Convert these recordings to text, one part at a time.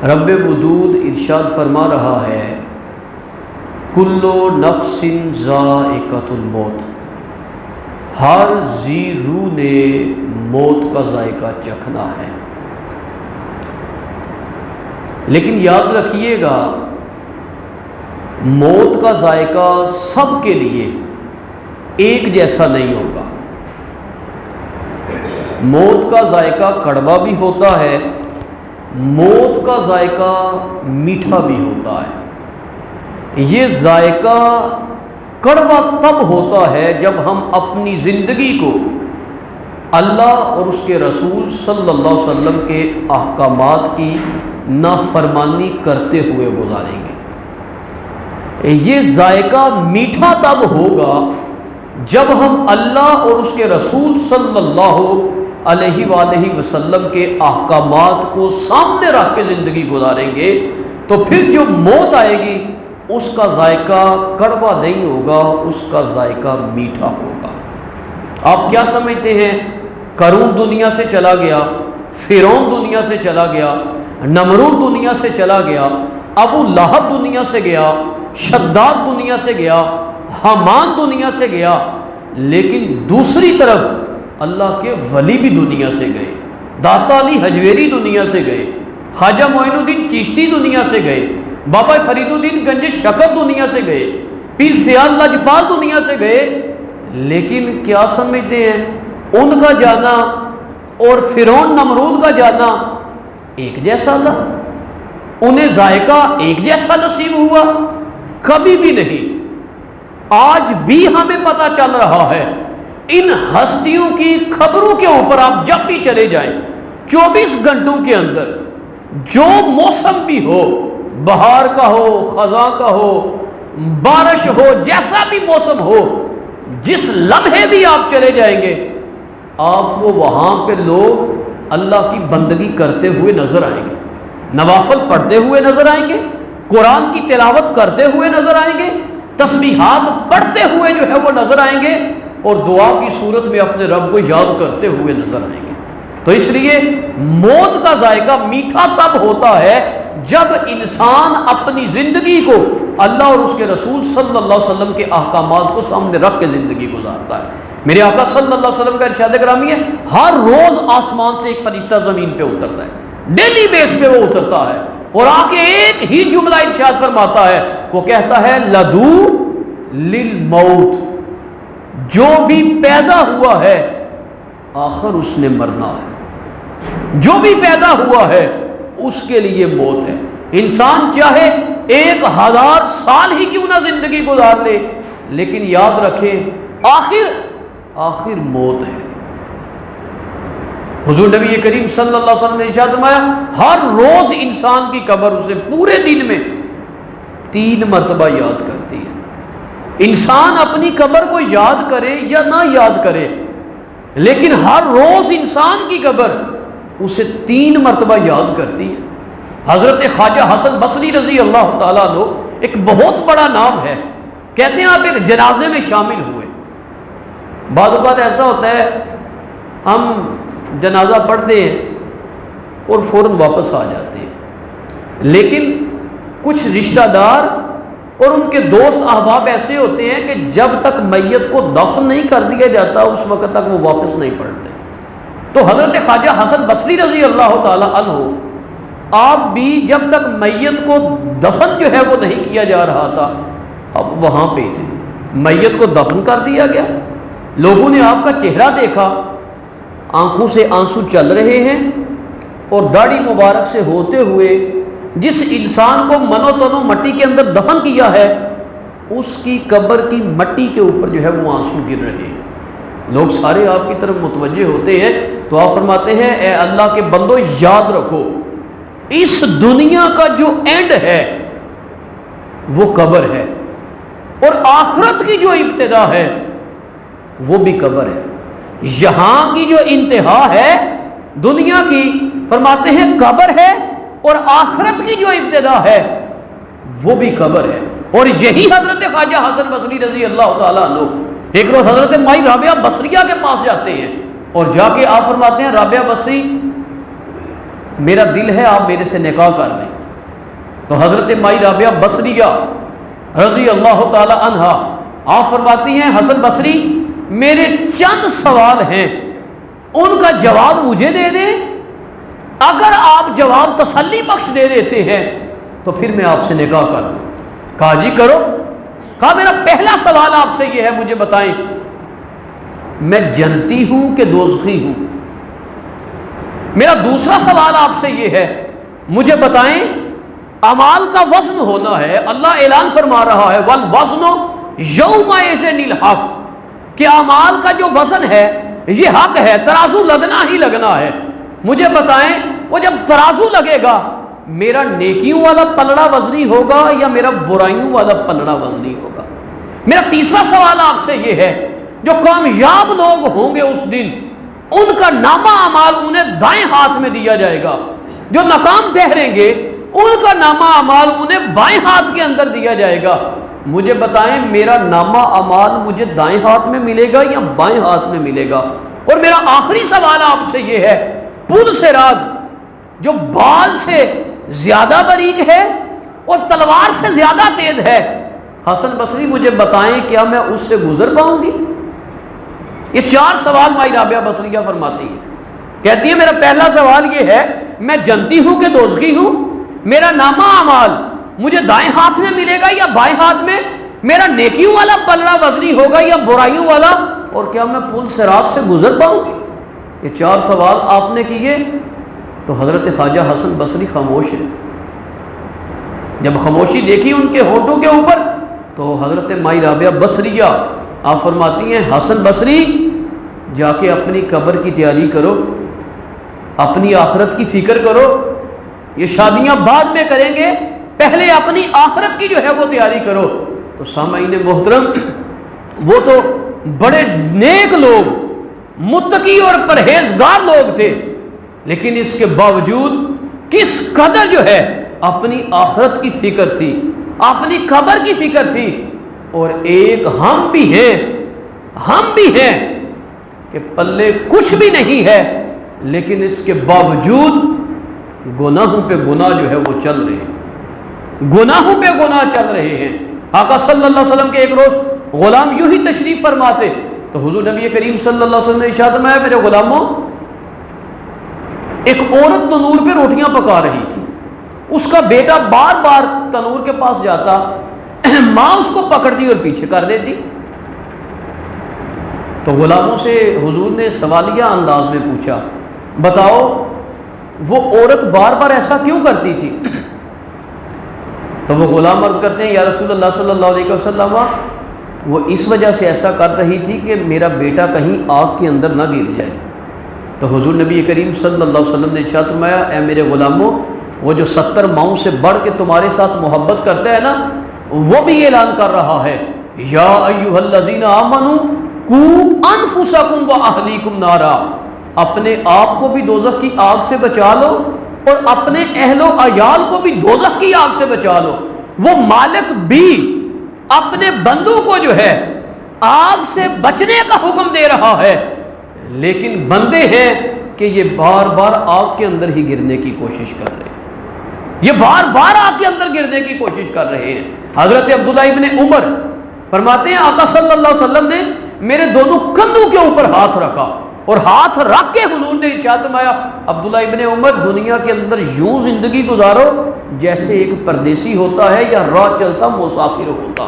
رب وجود ارشاد فرما رہا ہے کلو نفس ذائقۃ الموت، ہر ذی روح نے موت کا ذائقہ چکھنا ہے۔ لیکن یاد رکھیے گا موت کا ذائقہ سب کے لیے ایک جیسا نہیں ہوگا۔ موت کا ذائقہ کڑوا بھی ہوتا ہے، موت کا ذائقہ میٹھا بھی ہوتا ہے۔ یہ ذائقہ کڑوا تب ہوتا ہے جب ہم اپنی زندگی کو اللہ اور اس کے رسول صلی اللہ علیہ وسلم کے احکامات کی نافرمانی کرتے ہوئے گزاریں گے۔ یہ ذائقہ میٹھا تب ہوگا جب ہم اللہ اور اس کے رسول صلی اللہ علیہ وآلہ وسلم کے احکامات کو سامنے رکھ کے زندگی گزاریں گے، تو پھر جو موت آئے گی اس کا ذائقہ کڑوا نہیں ہوگا، اس کا ذائقہ میٹھا ہوگا۔ آپ کیا سمجھتے ہیں؟ قارون دنیا سے چلا گیا، فرعون دنیا سے چلا گیا، نمرود دنیا سے چلا گیا، ابو لہب دنیا سے گیا، شداد دنیا سے گیا، حامان دنیا سے گیا، لیکن دوسری طرف اللہ کے ولی بھی دنیا سے گئے، داتا علی حجویری دنیا سے گئے، خواجہ معین الدین چشتی دنیا سے گئے، بابا فرید الدین گنج شکر دنیا سے گئے، پیر سیال لاجپال دنیا سے گئے، لیکن کیا سمجھتے ہیں ان کا جانا اور فرعون نمرود کا جانا ایک جیسا تھا؟ انہیں ذائقہ ایک جیسا نصیب ہوا؟ کبھی بھی نہیں۔ آج بھی ہمیں پتہ چل رہا ہے ان ہستیوں کی خبروں کے اوپر، آپ جب بھی چلے جائیں 24 گھنٹوں کے اندر جو موسم بھی ہو، بہار کا ہو، خزاں کا ہو، بارش ہو، جیسا بھی موسم ہو، جس لمحے بھی آپ چلے جائیں گے آپ کو وہاں پہ لوگ اللہ کی بندگی کرتے ہوئے نظر آئیں گے، نوافل پڑھتے ہوئے نظر آئیں گے، قرآن کی تلاوت کرتے ہوئے نظر آئیں گے، تسبیحات پڑھتے ہوئے جو ہے وہ نظر آئیں گے، اور دعا کی صورت میں اپنے رب کو یاد کرتے ہوئے نظر آئیں گے۔ تو اس لیے موت کا ذائقہ میٹھا تب ہوتا ہے جب انسان اپنی زندگی کو اللہ اور اس کے رسول صلی اللہ علیہ وسلم کے احکامات کو سامنے رکھ کے زندگی گزارتا ہے۔ میرے آقا صلی اللہ علیہ وسلم کا ارشاد گرامی ہے ہر روز آسمان سے ایک فرشتہ زمین پہ اترتا ہے، ڈیلی بیس پہ وہ اترتا ہے، اور آ کے ایک ہی جملہ ارشاد فرماتا ہے، وہ کہتا ہے لدو للموت، جو بھی پیدا ہوا ہے آخر اس نے مرنا ہے، جو بھی پیدا ہوا ہے اس کے لیے موت ہے۔ انسان چاہے 1000 سال ہی کیوں نہ زندگی گزار لے، لیکن یاد رکھے آخر موت ہے۔ حضور نبی کریم صلی اللہ علیہ وسلم نے ارشاد فرمایا ہر روز انسان کی قبر اسے پورے دن میں 3 مرتبہ یاد کرتی ہے۔ انسان اپنی قبر کو یاد کرے یا نہ یاد کرے، لیکن ہر روز انسان کی قبر اسے 3 مرتبہ یاد کرتی ہے۔ حضرت خواجہ حسن بصری رضی اللہ تعالیٰ عنہ ایک بہت بڑا نام ہے، کہتے ہیں آپ ایک جنازے میں شامل ہوئے۔ بعض اوقات ایسا ہوتا ہے ہم جنازہ پڑھتے ہیں اور فوراً واپس آ جاتے ہیں، لیکن کچھ رشتہ دار اور ان کے دوست احباب ایسے ہوتے ہیں کہ جب تک میت کو دفن نہیں کر دیا جاتا اس وقت تک وہ واپس نہیں پڑھتے۔ تو حضرت خواجہ حسن بصری رضی اللہ تعالی عنہ آپ بھی جب تک میت کو دفن جو ہے وہ نہیں کیا جا رہا تھا اب وہاں پہ تھے، میت کو دفن کر دیا گیا، لوگوں نے آپ کا چہرہ دیکھا، آنکھوں سے آنسو چل رہے ہیں، اور داڑھی مبارک سے ہوتے ہوئے جس انسان کو منو تنو مٹی کے اندر دفن کیا ہے اس کی قبر کی مٹی کے اوپر جو ہے وہ آنسو گر رہے ہیں۔ لوگ سارے آپ کی طرف متوجہ ہوتے ہیں تو آپ فرماتے ہیں اے اللہ کے بندو یاد رکھو اس دنیا کا جو اینڈ ہے وہ قبر ہے، اور آخرت کی جو ابتدا ہے وہ بھی قبر ہے۔ یہاں کی جو انتہا ہے دنیا کی فرماتے ہیں قبر ہے، اور آخرت کی جو ابتدا ہے وہ بھی قبر ہے۔ اور یہی حضرت خواجہ حسن بصری رضی اللہ تعالیٰ عنہ ایک روز حضرت مائی رابعہ بصریہ کے پاس جاتے ہیں، اور جا کے آپ فرماتے ہیں رابعہ بصری میرا دل ہے آپ میرے سے نکاح کر لیں۔ تو حضرت مائی رابعہ بصریہ رضی اللہ تعالی عنہا آپ فرماتی ہیں حسن بصری میرے چند سوال ہیں، ان کا جواب مجھے دے دیں، اگر آپ جواب تسلی بخش دے دیتے ہیں تو پھر میں آپ سے نکاح کر لوں۔ کہا جی کرو۔ کہا میرا پہلا سوال آپ سے یہ ہے، مجھے بتائیں میں جنتی ہوں کہ دوزخی ہوں؟ میرا دوسرا سوال آپ سے یہ ہے، مجھے بتائیں اعمال کا وزن ہونا ہے، اللہ اعلان فرما رہا ہے والوزن یومئذ الحق، کہ اعمال کا جو وزن ہے یہ حق ہے، ترازو لگنا ہی لگنا ہے۔ مجھے بتائیں وہ جب ترازو لگے گا میرا نیکیوں والا پلڑا وزنی ہوگا یا میرا برائیوں والا پلڑا وزنی ہوگا؟ میرا تیسرا سوال آپ سے یہ ہے، جو کامیاب لوگ ہوں گے اس دن ان کا نامہ اعمال انہیں دائیں ہاتھ میں دیا جائے گا، جو ناکام ٹھہریں گے ان کا نامہ اعمال انہیں بائیں ہاتھ کے اندر دیا جائے گا۔ مجھے بتائیں میرا نامہ اعمال مجھے دائیں ہاتھ میں ملے گا یا بائیں ہاتھ میں ملے گا؟ اور میرا آخری سوال آپ سے یہ ہے، پل صراط جو بال سے زیادہ باریک ہے اور تلوار سے زیادہ تیز ہے، حسن بصری مجھے بتائیں کیا میں اس سے گزر پاؤں گی؟ یہ 4 سوال مائی رابعہ بصریہ فرماتی ہے۔ کہتی ہے میرا پہلا سوال یہ ہے میں جنتی ہوں کہ دوزخی ہوں؟ میرا نامہ اعمال مجھے دائیں ہاتھ میں ملے گا یا بائیں ہاتھ میں؟ میرا نیکیوں والا پلڑا وزنی ہوگا یا برائیوں والا؟ اور کیا میں پل صراط سے گزر پاؤں گی؟ یہ 4 سوال آپ نے کیے تو حضرت خواجہ حسن بصری خاموش ہے۔ جب خاموشی دیکھی ان کے ہونٹوں کے اوپر تو حضرت مائی رابعہ بصریہ آپ فرماتی ہیں حسن بصری جا کے اپنی قبر کی تیاری کرو، اپنی آخرت کی فکر کرو، یہ شادیاں بعد میں کریں گے، پہلے اپنی آخرت کی جو ہے وہ تیاری کرو۔ تو سامعین محترم وہ تو بڑے نیک لوگ، متقی اور پرہیزگار لوگ تھے، لیکن اس کے باوجود کس قدر جو ہے اپنی آخرت کی فکر تھی، اپنی قبر کی فکر تھی۔ اور ایک ہم بھی ہیں کہ پلے کچھ بھی نہیں ہے، لیکن اس کے باوجود گناہوں پہ گناہ جو ہے وہ چل رہے ہیں، گناہوں پہ گناہ چل رہے ہیں۔ آقا صلی اللہ علیہ وسلم کے ایک روز غلام یوں ہی تشریف فرماتے تو حضور نبی کریم صلی اللہ علیہ وسلم نے ارشاد فرمایا میرے غلاموں، ایک عورت تنور پہ روٹیاں پکا رہی تھی، اس کا بیٹا بار بار تنور کے پاس جاتا، ماں اس کو پکڑتی اور پیچھے کر دیتی۔ تو غلاموں سے حضور نے سوالیہ انداز میں پوچھا بتاؤ وہ عورت بار بار ایسا کیوں کرتی تھی؟ تو وہ غلام عرض کرتے ہیں یا رسول اللہ صلی اللہ علیہ وسلم وہ اس وجہ سے ایسا کر رہی تھی کہ میرا بیٹا کہیں آگ کے اندر نہ گر جائے۔ تو حضور نبی کریم صلی اللہ علیہ وسلم نے ارشاد فرمایا اے میرے غلاموں، وہ جو 70 ماؤں سے بڑھ کے تمہارے ساتھ محبت کرتا ہے نا، وہ بھی اعلان کر رہا ہے یا ایھا الذین آمنوا قوا انفسکم واہلیکم نارا، اپنے آپ کو بھی دوزخ کی آگ سے بچا لو اور اپنے اہل و عیال کو بھی دوزخ کی آگ سے بچا لو۔ وہ مالک بھی اپنے بندوں کو جو ہے آگ سے بچنے کا حکم دے رہا ہے، لیکن بندے ہیں کہ یہ بار بار آگ کے اندر ہی گرنے کی کوشش کر رہے ہیں، یہ بار بار آگ کے اندر گرنے کی کوشش کر رہے ہیں۔ حضرت عبداللہ ابن عمر فرماتے ہیں آقا صلی اللہ علیہ وسلم نے میرے دونوں کندھوں کے اوپر ہاتھ رکھا اور ہاتھ رکھ کے حضور نے ارشاد فرمایا عبداللہ ابن عمر دنیا کے اندر یوں زندگی گزارو جیسے ایک پردیسی ہوتا ہے یا راہ چلتا مسافر ہوتا۔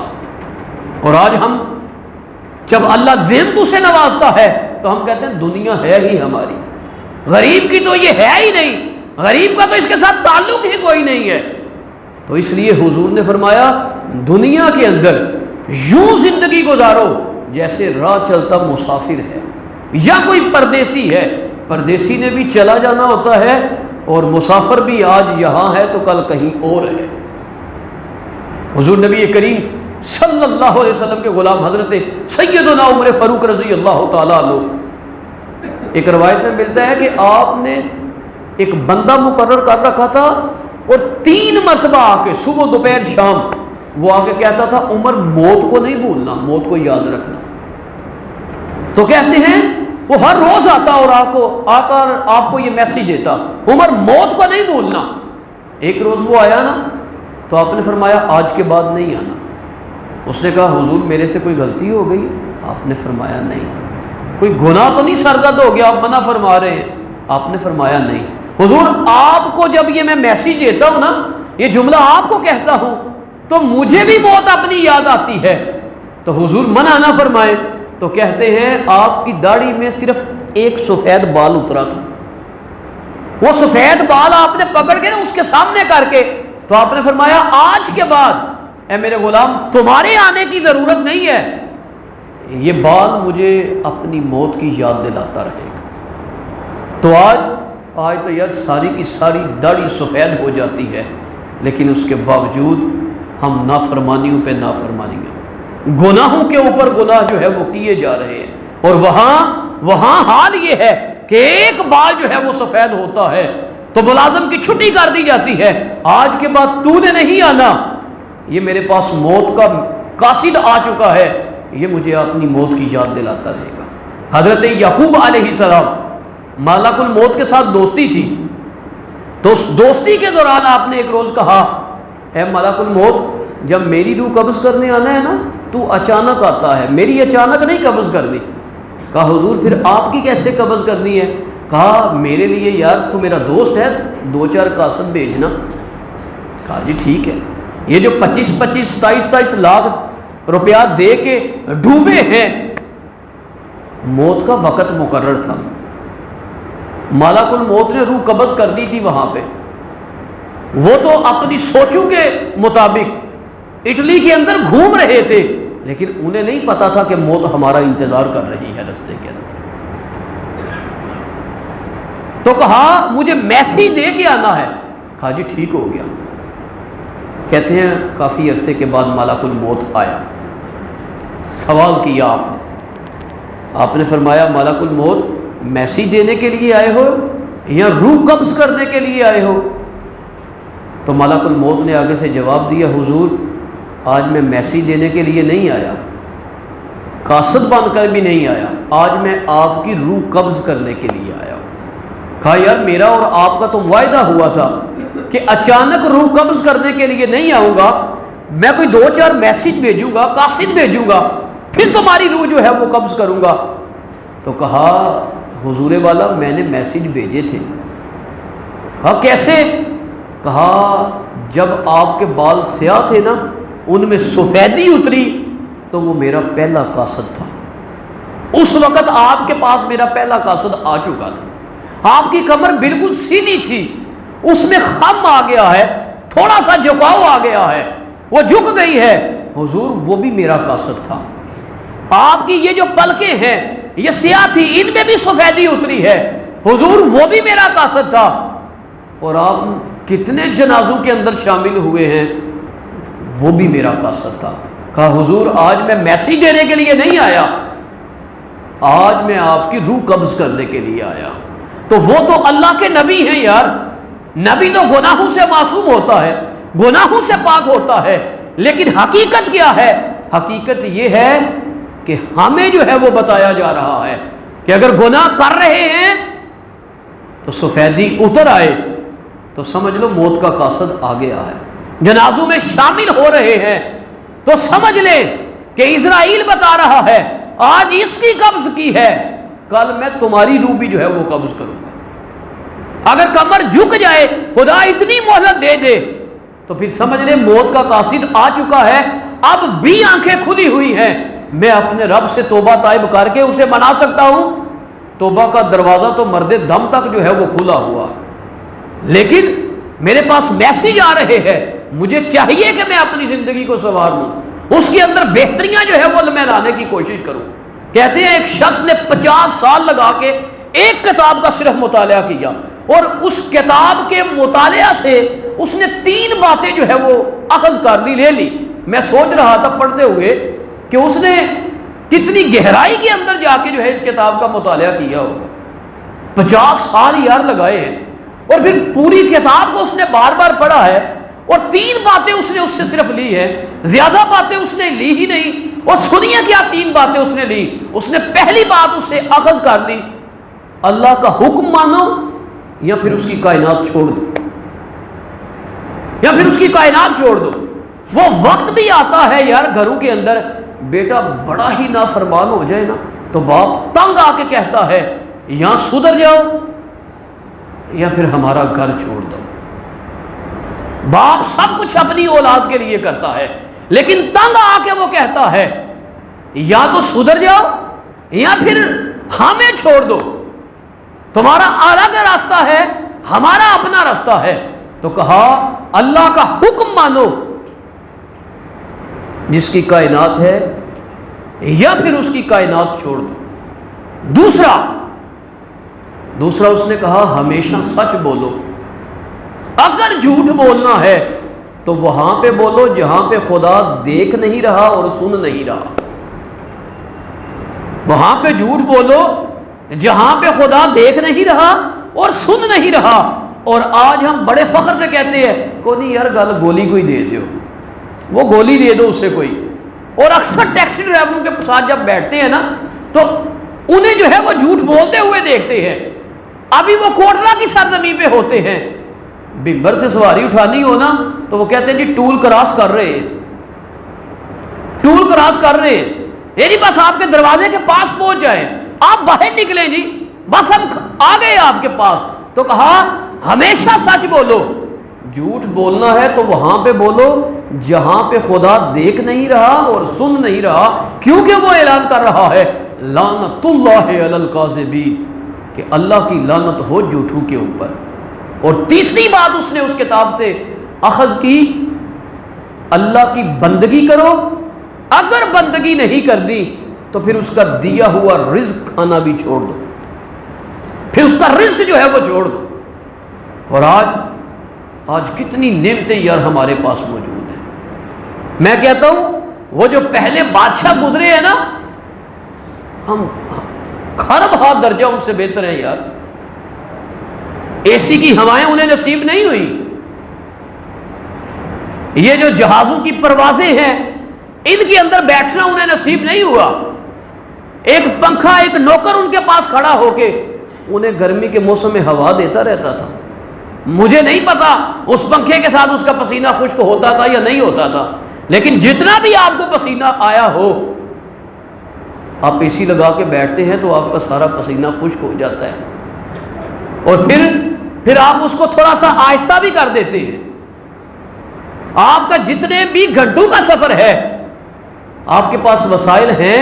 اور آج ہم جب اللہ نعمتوں سے نوازتا ہے تو ہم کہتے ہیں دنیا ہے ہی ہماری، غریب کی تو یہ ہے ہی نہیں، غریب کا تو اس کے ساتھ تعلق ہی کوئی نہیں ہے۔ تو اس لیے حضور نے فرمایا دنیا کے اندر یوں زندگی گزارو جیسے راہ چلتا مسافر ہے یا کوئی پردیسی ہے۔ پردیسی نے بھی چلا جانا ہوتا ہے اور مسافر بھی آج یہاں ہے تو کل کہیں اور ہے۔ حضور نبی کریم صلی اللہ علیہ وسلم کے غلام حضرت سیدنا عمر فاروق رضی اللہ تعالیٰ عنہ، ایک روایت میں ملتا ہے کہ آپ نے ایک بندہ مقرر کر رکھا تھا اور 3 مرتبہ آ کے صبح دوپہر شام وہ آ کے کہتا تھا عمر موت کو نہیں بھولنا، موت کو یاد رکھنا۔ تو کہتے ہیں وہ ہر روز آتا اور آپ کو یہ میسیج دیتا، عمر موت کو نہیں بھولنا۔ ایک روز وہ آیا نا تو آپ نے فرمایا آج کے بعد نہیں آنا۔ اس نے کہا حضور میرے سے کوئی غلطی ہو گئی؟ آپ نے فرمایا نہیں۔ کوئی گناہ تو نہیں سرزد ہو گیا آپ منع فرما رہے ہیں؟ آپ نے فرمایا نہیں۔ حضور آپ کو جب یہ میں میسیج دیتا ہوں نا، یہ جملہ آپ کو کہتا ہوں تو مجھے بھی موت اپنی یاد آتی ہے، تو حضور منع نہ فرمائے۔ تو کہتے ہیں آپ کی داڑھی میں صرف ایک سفید بال اترا تھا، وہ سفید بال آپ نے پکڑ کے نا اس کے سامنے کر کے، تو آپ نے فرمایا آج کے بعد اے میرے غلام تمہارے آنے کی ضرورت نہیں ہے، یہ بال مجھے اپنی موت کی یاد دلاتا رہے گا۔ تو آج تو یار ساری کی ساری داڑھی سفید ہو جاتی ہے، لیکن اس کے باوجود ہم نافرمانیوں پہ نافرمانیاں، گناہوں کے اوپر گناہ جو ہے وہ کیے جا رہے ہیں، اور وہاں حال یہ ہے کہ ایک بال جو ہے وہ سفید ہوتا ہے تو ملازم کی چھٹی کر دی جاتی ہے، آج کے بعد تو نے نہیں آنا، یہ میرے پاس موت کا قاصد آ چکا ہے، یہ مجھے اپنی موت کی یاد دلاتا رہے گا۔ حضرت یعقوب علیہ السلام ملک الموت کے ساتھ دوستی تھی، تو اس دوستی کے دوران آپ نے ایک روز کہا اے ملک الموت جب میری روح قبض کرنے آنا ہے نا تو اچانک آتا ہے، میری اچانک نہیں قبض کرنی۔ کہا حضور پھر آپ کی کیسے قبض کرنی ہے؟ کہا میرے لیے یار تو میرا دوست ہے، 2-4 قاصد بھیجنا۔ کہا جی ٹھیک ہے۔ یہ جو 25-27 لاکھ روپیہ دے کے ڈوبے ہیں، موت کا وقت مقرر تھا، ملک الموت نے روح قبض کر دی تھی وہاں پہ، وہ تو اپنی سوچوں کے مطابق اٹلی کے اندر گھوم رہے تھے، لیکن انہیں نہیں پتا تھا کہ موت ہمارا انتظار کر رہی ہے رستے کے اندر۔ تو کہا مجھے میسیج دے کے آنا ہے۔ کہا جی ٹھیک ہو گیا۔ کہتے ہیں کافی عرصے کے بعد ملک الموت آیا، سوال کیا آپ نے فرمایا ملک الموت میسیج دینے کے لیے آئے ہو یا روح قبض کرنے کے لیے آئے ہو؟ تو ملک الموت نے آگے سے جواب دیا حضور آج میں میسیج دینے کے لیے نہیں آیا، قاصد بن کر بھی نہیں آیا، آج میں آپ کی روح قبض کرنے کے لیے آیا۔ کہا یار میرا اور آپ کا تو معاہدہ ہوا تھا کہ اچانک روح قبض کرنے کے لیے نہیں آؤں گا، میں کوئی 2-4 میسیج بھیجوں گا، قاصد بھیجوں گا، پھر تمہاری روح جو ہے وہ قبض کروں گا۔ تو کہا حضور والا میں نے میسیج بھیجے تھے۔ کہا کیسے؟ کہا جب آپ کے بال سیاہ تھے نا ان میں سفیدی اتری تو وہ میرا پہلا قاصد تھا، اس وقت آپ کے پاس میرا پہلا قاصد آ چکا تھا، آپ کی کمر بالکل سیدھی تھی، اس میں خم آ گیا ہے، تھوڑا سا جھکاؤ آ گیا ہے، وہ جھک گئی ہے، حضور وہ بھی میرا قاصد تھا۔ آپ کی یہ جو پلکیں ہیں یہ سیاہ تھی، ان میں بھی سفیدی اتری ہے، حضور وہ بھی میرا قاصد تھا۔ اور آپ کتنے جنازوں کے اندر شامل ہوئے ہیں، وہ بھی میرا قاصد تھا۔ کہا حضور آج میں میسیج دینے کے لیے نہیں آیا، آج میں آپ کی روح قبض کرنے کے لیے آیا۔ تو وہ تو اللہ کے نبی ہیں یار، نبی تو گناہوں سے معصوم ہوتا ہے، گناہوں سے پاک ہوتا ہے، لیکن حقیقت کیا ہے؟ حقیقت یہ ہے کہ ہمیں جو ہے وہ بتایا جا رہا ہے کہ اگر گناہ کر رہے ہیں تو سفیدی اتر آئے تو سمجھ لو موت کا قاصد آ گیا ہے، جنازوں میں شامل ہو رہے ہیں تو سمجھ لیں کہ اسرائیل بتا رہا ہے آج اس کی قبض کی ہے، کل میں تمہاری روح بھی جو ہے وہ قبض کروں گا۔ اگر کمر جھک جائے، خدا اتنی مہلت دے دے تو پھر سمجھ لیں موت کا قاصد آ چکا ہے، اب بھی آنکھیں کھلی ہوئی ہیں، میں اپنے رب سے توبہ طائب کر کے اسے منا سکتا ہوں۔ توبہ کا دروازہ تو مرد دم تک جو ہے وہ کھلا ہوا ہے، لیکن میرے پاس میسیج آ رہے ہیں، مجھے چاہیے کہ میں اپنی زندگی کو سنوار لوں، اس کے اندر بہتریاں جو ہے وہ میں لانے کی کوشش کروں۔ کہتے ہیں ایک شخص نے 50 سال لگا کے ایک کتاب کا صرف مطالعہ کیا، اور اس کتاب کے مطالعہ سے اس نے 3 باتیں جو ہے وہ اخذ کر لی، لے لی۔ میں سوچ رہا تھا پڑھتے ہوئے کہ اس نے کتنی گہرائی کے اندر جا کے جو ہے اس کتاب کا مطالعہ کیا ہوگا، 50 سال یار لگائے ہیں، اور پھر پوری کتاب کو اس نے بار بار پڑھا ہے، اور 3 باتیں اس نے اس سے صرف لی ہیں، زیادہ باتیں اس نے لی ہی نہیں، اور سنیے کیا 3 باتیں اس نے لی. اس نے پہلی بات اس سے اخذ کر لی, اللہ کا حکم مانو یا پھر اس کی کائنات چھوڑ دو, یا پھر اس کی کائنات چھوڑ دو. وہ وقت بھی آتا ہے یار گھروں کے اندر بیٹا بڑا ہی نافرمان ہو جائے نا تو باپ تنگ آ کے کہتا ہے یا سدھر جاؤ یا پھر ہمارا گھر چھوڑ دو. باپ سب کچھ اپنی اولاد کے لیے کرتا ہے, لیکن تنگ آ کے وہ کہتا ہے یا تو سدھر جاؤ یا پھر ہمیں چھوڑ دو, تمہارا الگ راستہ ہے ہمارا اپنا راستہ ہے. تو کہا اللہ کا حکم مانو جس کی کائنات ہے یا پھر اس کی کائنات چھوڑ دو. دوسرا اس نے کہا ہمیشہ سچ بولو, اگر جھوٹ بولنا ہے تو وہاں پہ بولو جہاں پہ خدا دیکھ نہیں رہا اور سن نہیں رہا. وہاں پہ جھوٹ بولو جہاں پہ خدا دیکھ نہیں رہا اور سن نہیں رہا. اور آج ہم بڑے فخر سے کہتے ہیں کو نہیں یار گل گولی کوئی دے دو, وہ گولی دے دو اسے کوئی. اور اکثر ٹیکسی ڈرائیوروں کے ساتھ جب بیٹھتے ہیں نا تو انہیں جو ہے وہ جھوٹ بولتے ہوئے دیکھتے ہیں. ابھی وہ کوٹلہ کی سرزمین پہ ہوتے ہیں, بمبر سے سواری اٹھانی ہو نا تو وہ کہتے ہیں جی ٹول کراس کر رہے ہیں, ٹول کراس کر رہے ہیں, یہ نہیں بس آپ کے دروازے کے پاس پہنچ جائیں, آپ باہر نکلیں جی بس ہم آ گئے آپ کے پاس. تو کہا ہمیشہ سچ بولو, جھوٹ بولنا ہے تو وہاں پہ بولو جہاں پہ خدا دیکھ نہیں رہا اور سن نہیں رہا, کیونکہ وہ اعلان کر رہا ہے لعنت اللہ علی الکاذبین, کہ اللہ کی لعنت ہو جھوٹوں کے اوپر. اور تیسری بات اس نے اس کتاب سے اخذ کی, اللہ کی بندگی کرو, اگر بندگی نہیں کر دی تو پھر اس کا دیا ہوا رزق کھانا بھی چھوڑ دو, پھر اس کا رزق جو ہے وہ چھوڑ دو. اور آج کتنی نعمتیں یار ہمارے پاس موجود ہیں. میں کہتا ہوں وہ جو پہلے بادشاہ گزرے ہیں نا, ہم کھرب ہاتھ درجہ ان سے بہتر ہیں یار. اے سی کی ہوائیں انہیں نصیب نہیں ہوئی, یہ جو جہازوں کی پروازیں ہیں ان کے اندر بیٹھنا انہیں نصیب نہیں ہوا. ایک پنکھا ایک نوکر ان کے پاس کھڑا ہو کے انہیں گرمی کے موسم میں ہوا دیتا رہتا تھا. مجھے نہیں پتا اس پنکھے کے ساتھ اس کا پسینہ خشک ہوتا تھا یا نہیں ہوتا تھا, لیکن جتنا بھی آپ کو پسینہ آیا ہو, آپ اے سی لگا کے بیٹھتے ہیں تو آپ کا سارا پسینہ خشک ہو جاتا ہے, اور پھر آپ اس کو تھوڑا سا آہستہ بھی کر دیتے ہیں. آپ کا جتنے بھی گھنٹوں کا سفر ہے, آپ کے پاس وسائل ہیں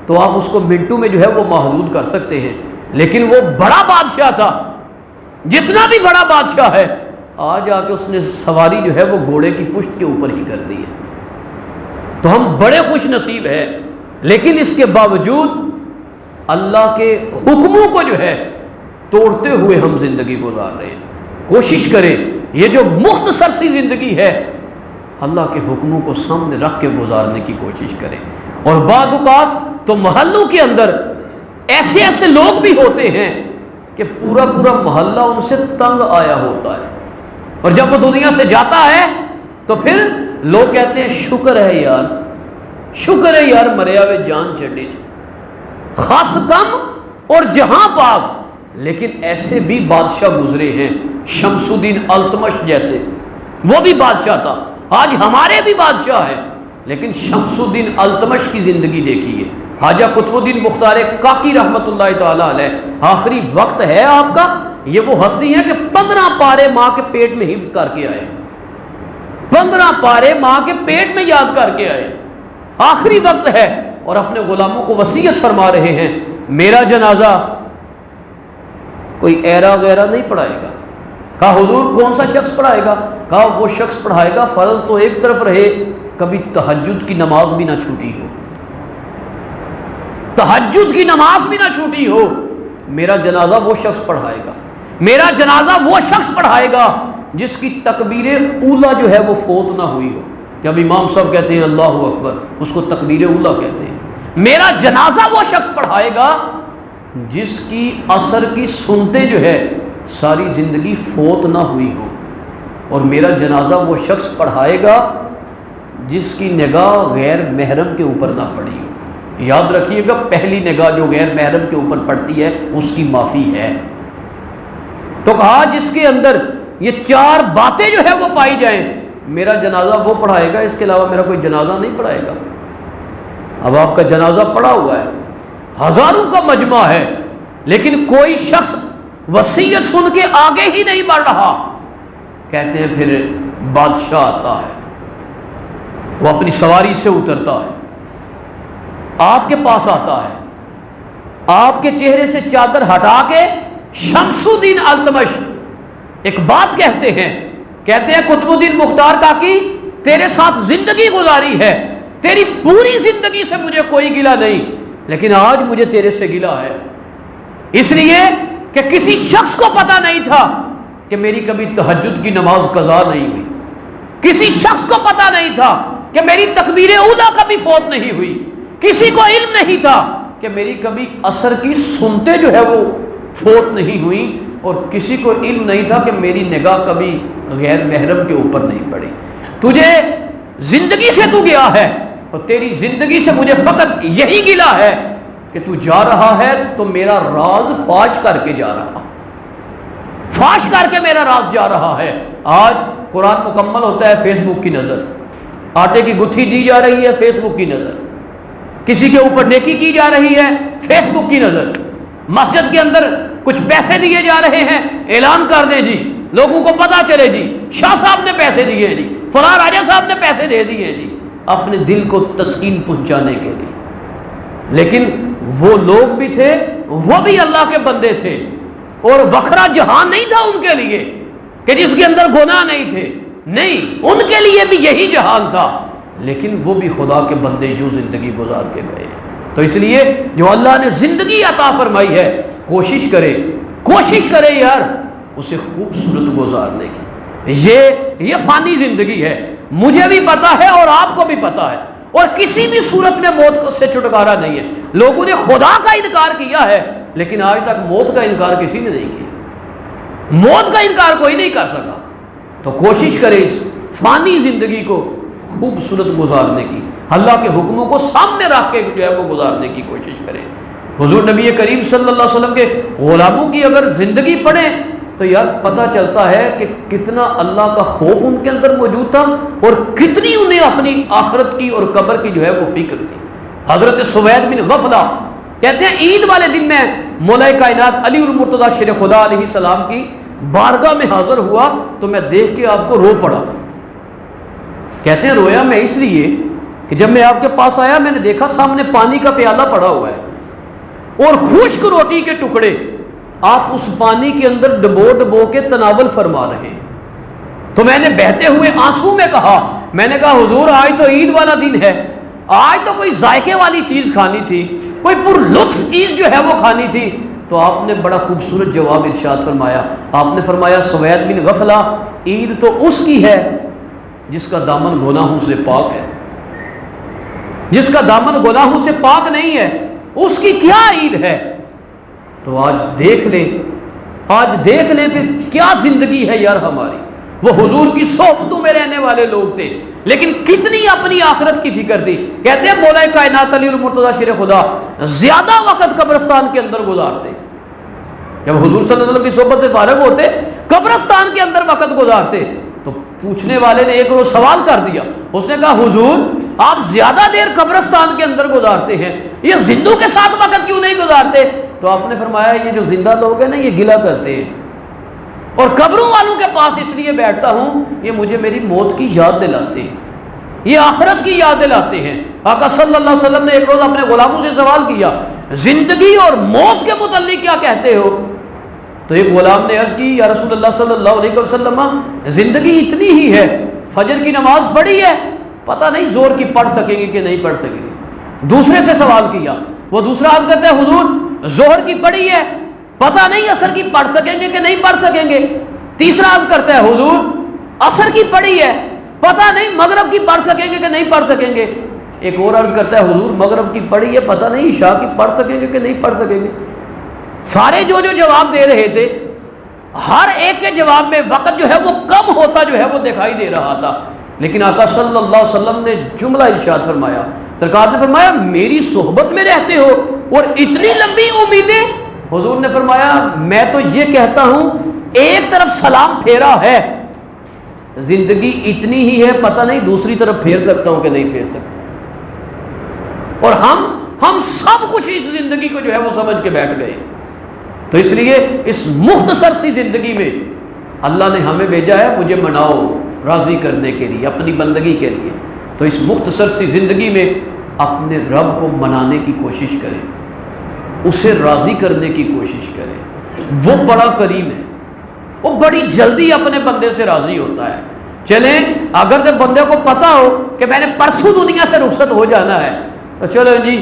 تو آپ اس کو منٹوں میں جو ہے وہ محدود کر سکتے ہیں. لیکن وہ بڑا بادشاہ تھا, جتنا بھی بڑا بادشاہ ہے, آج آ کے اس نے سواری جو ہے وہ گھوڑے کی پشت کے اوپر ہی کر دی ہے. تو ہم بڑے خوش نصیب ہیں, لیکن اس کے باوجود اللہ کے حکموں کو جو ہے توڑتے ہوئے ہم زندگی گزار رہے ہیں. کوشش کریں یہ جو مختصر سی زندگی ہے اللہ کے حکموں کو سامنے رکھ کے گزارنے کی کوشش کریں. اور بعض اوقات تو محلوں کے اندر ایسے لوگ بھی ہوتے ہیں کہ پورا محلہ ان سے تنگ آیا ہوتا ہے, اور جب وہ دنیا سے جاتا ہے تو پھر لوگ کہتے ہیں شکر ہے یار مریا وے جان چڈی, خاص کم اور جہاں پاک. لیکن ایسے بھی بادشاہ گزرے ہیں, شمس الدین التمش جیسے, وہ بھی بادشاہ تھا. آج ہمارے بھی بادشاہ ہیں, لیکن شمس الدین التمش کی زندگی دیکھیے. خواجہ قطب الدین مختار کاکی رحمۃ اللہ تعالی علیہ, آخری وقت ہے آپ کا, یہ وہ ہستی ہے کہ 15 پارے ماں کے پیٹ میں حفظ کر کے آئے, 15 پارے ماں کے پیٹ میں یاد کر کے آئے. آخری وقت ہے اور اپنے غلاموں کو وصیت فرما رہے ہیں میرا جنازہ کوئی ایرا وغیرہ نہیں پڑھائے گا. کہا حضور کون سا شخص پڑھائے گا؟ کہا وہ شخص پڑھائے گا, فرض تو ایک طرف رہے, کبھی تہجد کی نماز بھی نہ چھوٹی ہو, تہجد کی نماز بھی نہ چھوٹی ہو. میرا جنازہ وہ شخص پڑھائے گا, میرا جنازہ وہ شخص پڑھائے گا جس کی تکبیر اولا جو ہے وہ فوت نہ ہوئی ہو. جب امام صاحب کہتے ہیں اللہ اکبر, اس کو تکبیر اولا کہتے ہیں. میرا جنازہ وہ شخص پڑھائے گا جس کی عصر کی سنتے جو ہے ساری زندگی فوت نہ ہوئی ہو. اور میرا جنازہ وہ شخص پڑھائے گا جس کی نگاہ غیر محرم کے اوپر نہ پڑی ہو۔ یاد رکھیے گا، پہلی نگاہ جو غیر محرم کے اوپر پڑتی ہے اس کی معافی ہے۔ تو کہا جس کے اندر یہ 4 باتیں جو ہے وہ پائی جائیں، میرا جنازہ وہ پڑھائے گا، اس کے علاوہ میرا کوئی جنازہ نہیں پڑھائے گا۔ اب آپ کا جنازہ پڑا ہوا ہے، ہزاروں کا مجمع ہے، لیکن کوئی شخص وصیت سن کے آگے ہی نہیں بڑھ رہا، کہتے ہیں پھر بادشاہ آتا ہے، وہ اپنی سواری سے اترتا ہے، آپ کے پاس آتا ہے، آپ کے چہرے سے چادر ہٹا کے شمس الدین التمش ایک بات کہتے ہیں قطب الدین مختار کاکی تیرے ساتھ زندگی گزاری ہے، تیری پوری زندگی سے مجھے کوئی گلہ نہیں، لیکن آج مجھے تیرے سے گلہ ہے، اس لیے کہ کسی شخص کو پتہ نہیں تھا کہ میری کبھی تہجد کی نماز قضا نہیں ہوئی، کسی شخص کو پتہ نہیں تھا کہ میری تکبیر اولیٰ کبھی فوت نہیں ہوئی، کسی کو علم نہیں تھا کہ میری کبھی عصر کی سنتے جو ہے وہ فوت نہیں ہوئی، اور کسی کو علم نہیں تھا کہ میری نگاہ کبھی غیر محرم کے اوپر نہیں پڑی۔ تجھے زندگی سے تو گیا ہے، اور تیری زندگی سے مجھے فقط یہی گلہ ہے کہ تو جا رہا ہے تو میرا راز فاش کر کے جا رہا، فاش کر کے میرا راز جا رہا ہے۔ آج قرآن مکمل ہوتا ہے فیس بک کی نظر، آٹے کی گتھی دی جا رہی ہے فیس بک کی نظر، کسی کے اوپر نیکی کی جا رہی ہے فیس بک کی نظر، مسجد کے اندر کچھ پیسے دیے جا رہے ہیں، اعلان کر دیں جی، لوگوں کو پتا چلے جی شاہ صاحب نے پیسے دیے جی، فلاں راجہ صاحب نے پیسے دے دیے جی، اپنے دل کو تسکین پہنچانے کے لیے۔ لیکن وہ لوگ بھی تھے، وہ بھی اللہ کے بندے تھے، اور وکھرا جہان نہیں تھا ان کے لیے کہ جس کے اندر گناہ نہیں تھے، نہیں، ان کے لیے بھی یہی جہان تھا، لیکن وہ بھی خدا کے بندے یوں زندگی گزار کے گئے۔ تو اس لیے جو اللہ نے زندگی عطا فرمائی ہے، کوشش کرے یار اسے خوبصورت گزارنے کی۔ یہ فانی زندگی ہے، مجھے بھی پتا ہے اور آپ کو بھی پتا ہے، اور کسی بھی صورت میں موت سے چھٹکارا نہیں ہے۔ لوگوں نے خدا کا انکار کیا ہے، لیکن آج تک موت کا انکار کسی نے نہیں کیا، موت کا انکار کوئی نہیں کر سکا۔ تو کوشش کرے اس فانی زندگی کو خوبصورت گزارنے کی، اللہ کے حکموں کو سامنے رکھ کے جو ہے وہ گزارنے کی کوشش کرے۔ حضور نبی کریم صلی اللہ علیہ وسلم کے غلاموں کی اگر زندگی پڑھیں تو یار پتہ چلتا ہے کہ کتنا اللہ کا خوف ان کے اندر موجود تھا، اور کتنی انہیں اپنی آخرت کی اور قبر کی جو ہے وہ فکر تھی۔ حضرت سوید بن غفلہ کہتے ہیں عید والے دن میں مولا کائنات علی المرتضیٰ شیر خدا علیہ السلام کی بارگاہ میں حاضر ہوا تو میں دیکھ کے آپ کو رو پڑا۔ کہتے ہیں رویا میں اس لیے کہ جب میں آپ کے پاس آیا میں نے دیکھا سامنے پانی کا پیالہ پڑا ہوا ہے اور خشک روٹی کے ٹکڑے آپ اس پانی کے اندر ڈبو ڈبو کے تناول فرما رہے ہیں۔ تو میں نے بہتے ہوئے آنسو میں کہا، میں نے کہا حضور آج تو عید والا دن ہے، آج تو کوئی ذائقے والی چیز کھانی تھی، کوئی پر لطف چیز جو ہے وہ کھانی تھی۔ تو آپ نے بڑا خوبصورت جواب ارشاد فرمایا، آپ نے فرمایا سوید بن غفلہ عید تو اس کی ہے جس کا دامن گناہوں سے پاک ہے، جس کا دامن گناہوں سے پاک نہیں ہے اس کی کیا عید ہے۔ تو آج دیکھ لیں پھر کیا زندگی ہے یار ہماری۔ وہ حضور کی صحبتوں میں رہنے والے لوگ تھے، لیکن کتنی اپنی آخرت کی فکر تھی۔ کہتے ہیں مولا کائنات علی المرتضیٰ شیر خدا زیادہ وقت قبرستان کے اندر گزارتے، جب حضور صلی اللہ علیہ وسلم کی صحبت سے فارغ ہوتے قبرستان کے اندر وقت گزارتے۔ تو پوچھنے والے نے ایک روز سوال کر دیا، اس نے کہا حضور آپ زیادہ دیر قبرستان کے اندر گزارتے ہیں، یہ زندوں کے ساتھ وقت کیوں نہیں گزارتے؟ تو آپ نے فرمایا یہ جو زندہ لوگ ہیں نا یہ گلہ کرتے ہیں، اور قبروں والوں کے پاس اس لیے بیٹھتا ہوں یہ مجھے میری موت کی یاد دلاتے ہیں، یہ آخرت کی یاد دلاتے ہیں۔ آقا صلی اللہ علیہ وسلم نے ایک روز اپنے غلاموں سے سوال کیا زندگی اور موت کے متعلق کیا کہتے ہو؟ تو ایک غلام نے عرض کی یا رسول اللہ صلی اللہ علیہ وسلم زندگی اتنی ہی ہے، فجر کی نماز پڑھی ہے، پتہ نہیں زور کی پڑھ سکیں گے کہ نہیں پڑھ سکیں گے۔ دوسرے سے سوال کیا، وہ دوسرا عرض کرتے ہیں حضور ظہر کی پڑھی ہے، پتہ نہیں عصر کی پڑھ سکیں گے کہ نہیں پڑھ سکیں گے۔ تیسرا عرض کرتا ہے حضور عصر کی پڑھی ہے، پتہ نہیں مغرب کی پڑھ سکیں گے کہ نہیں پڑھ سکیں گے۔ ایک اور عرض کرتا ہے حضور مغرب کی پڑھی ہے، پتہ نہیں عشاء کی پڑھ سکیں گے کہ نہیں پڑھ سکیں گے۔ سارے جو جواب دے رہے تھے ہر ایک کے جواب میں وقت جو ہے وہ کم ہوتا جو ہے وہ دکھائی دے رہا تھا۔ لیکن آقا صلی اللہ علیہ وسلم نے جملہ ارشاد فرمایا، سرکار نے فرمایا میری صحبت میں رہتے ہو اور اتنی لمبی امیدیں؟ حضور نے فرمایا میں تو یہ کہتا ہوں ایک طرف سلام پھیرا ہے، زندگی اتنی ہی ہے، پتہ نہیں دوسری طرف پھیر سکتا ہوں کہ نہیں پھیر سکتا، اور ہم سب کچھ اس زندگی کو جو ہے وہ سمجھ کے بیٹھ گئے۔ تو اس لیے اس مختصر سی زندگی میں اللہ نے ہمیں بھیجا ہے مجھے مناؤ، راضی کرنے کے لیے، اپنی بندگی کے لیے۔ تو اس مختصر سی زندگی میں اپنے رب کو منانے کی کوشش کریں، اسے راضی کرنے کی کوشش کریں۔ وہ بڑا کریم ہے، وہ بڑی جلدی اپنے بندے سے راضی ہوتا ہے۔ چلیں اگر جب بندے کو پتہ ہو کہ میں نے پرسوں دنیا سے رخصت ہو جانا ہے تو چلو جی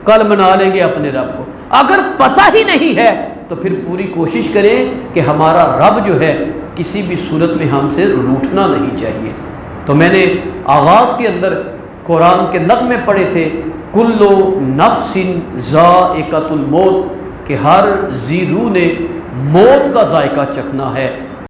کل منا لیں گے اپنے رب کو۔ اگر پتہ ہی نہیں ہے تو پھر پوری کوشش کریں کہ ہمارا رب جو ہے کسی بھی صورت میں ہم سے روٹھنا نہیں چاہیے۔ تو میں نے آغاز کے اندر قرآن کے نغمے پڑھے تھے، کلو نفس ذائقۃ الموت، کہ ہر ذی روح نے موت کا ذائقہ چکھنا ہے۔